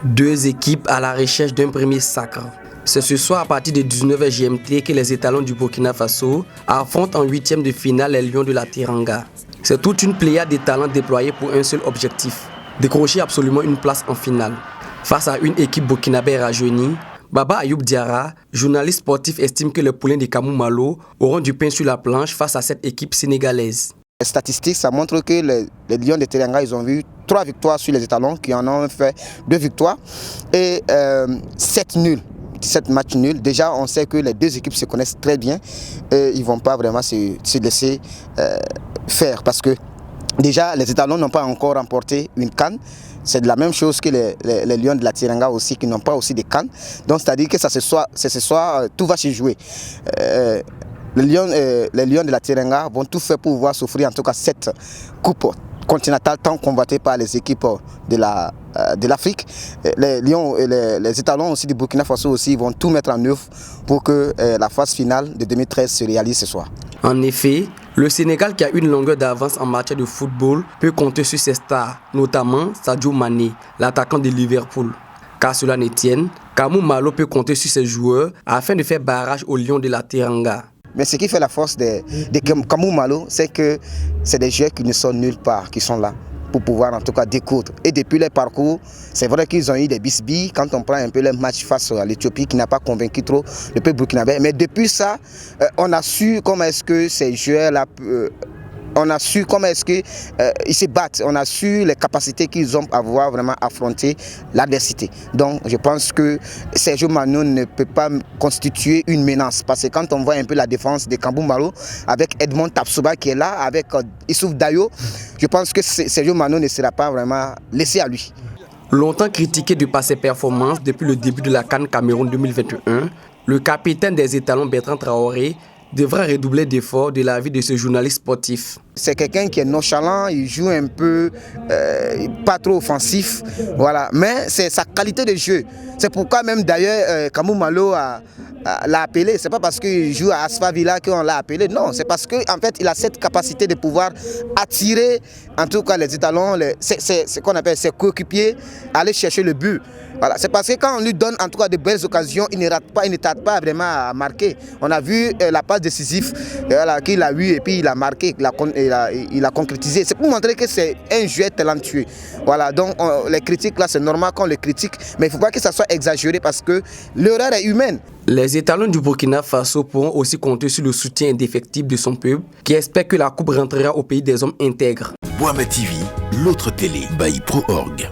Deux équipes à la recherche d'un premier sacre. C'est ce soir à partir de 19h GMT que les étalons du Burkina Faso affrontent en huitième de finale les Lions de la Teranga. C'est toute une pléiade de talents déployés pour un seul objectif, décrocher absolument une place en finale. Face à une équipe burkinabé rajeunie, Baba Ayoub Diarra, journaliste sportif, estime que les poulains de Kamou Malo auront du pain sur la planche face à cette équipe sénégalaise. Les statistiques, ça montre que les Lions de Teranga, ils ont vu 3 victoires sur les étalons, qui en ont fait 2 victoires et 7 nuls. 7 matchs nuls. Déjà, on sait que les deux équipes se connaissent très bien et ils ne vont pas vraiment se laisser faire parce que déjà, les étalons n'ont pas encore remporté une CAN. C'est de la même chose que les Lions de la Teranga aussi, qui n'ont pas aussi de CAN. Donc, c'est-à-dire que ce soir, tout va se jouer. Les Lions de la Teranga vont tout faire pour pouvoir s'offrir en tout cas cette coupe continentale tant convoitée par les équipes de l'Afrique. Les Lions et les étalons aussi du Burkina Faso aussi vont tout mettre en œuvre pour que la phase finale de 2013 se réalise ce soir. En effet, le Sénégal, qui a une longueur d'avance en matière de football, peut compter sur ses stars, notamment Sadio Mané, l'attaquant de Liverpool. Car cela ne tienne, Kamou Malo peut compter sur ses joueurs afin de faire barrage aux Lions de la Teranga. Mais ce qui fait la force de Kamou Malo, c'est que c'est des joueurs qui ne sont nulle part, qui sont là pour pouvoir en tout cas découdre. Et depuis les parcours, c'est vrai qu'ils ont eu des bisbilles quand on prend un peu les matchs face à l'Éthiopie qui n'a pas convaincu trop le peuple burkinabé. Mais depuis ça, on a su comment est-ce que ces joueurs-là... on a su comment est-ce qu'ils se battent, on a su les capacités qu'ils ont à avoir vraiment affronter l'adversité. Donc je pense que Sergio Mano ne peut pas constituer une menace parce que quand on voit un peu la défense de Kamou Malo avec Edmond Tapsoba qui est là, avec Issouf Dayo, je pense que Sergio Mano ne sera pas vraiment laissé à lui. Longtemps critiqué de par ses performances depuis le début de la CAN Cameroun 2021, le capitaine des étalons Bertrand Traoré devra redoubler d'efforts de l'avis de ce journaliste sportif. C'est quelqu'un qui est nonchalant, il joue un peu pas trop offensif, voilà. Mais c'est sa qualité de jeu. C'est pourquoi même d'ailleurs Kamou Malo l'a appelé. C'est pas parce qu'il joue à Asfa Villa qu'on l'a appelé, non. C'est parce qu'en fait il a cette capacité de pouvoir attirer en tout cas les étalons, ce qu'on appelle ses coéquipiers, aller chercher le but. Voilà. C'est parce que quand on lui donne en tout cas de belles occasions, il ne rate pas, il ne tarde pas vraiment à marquer. On a vu la passe décisive voilà, qu'il a eu et puis il a marqué, il a concrétisé. C'est pour montrer que c'est un joueur talentueux. Voilà, donc les critiques là, c'est normal qu'on les critique, mais il ne faut pas que ça soit exagéré parce que l'erreur est humaine. Les étalons du Burkina Faso pourront aussi compter sur le soutien indéfectible de son peuple qui espère que la coupe rentrera au pays des hommes intègres. Boama TV, l'autre télé by Pro Org.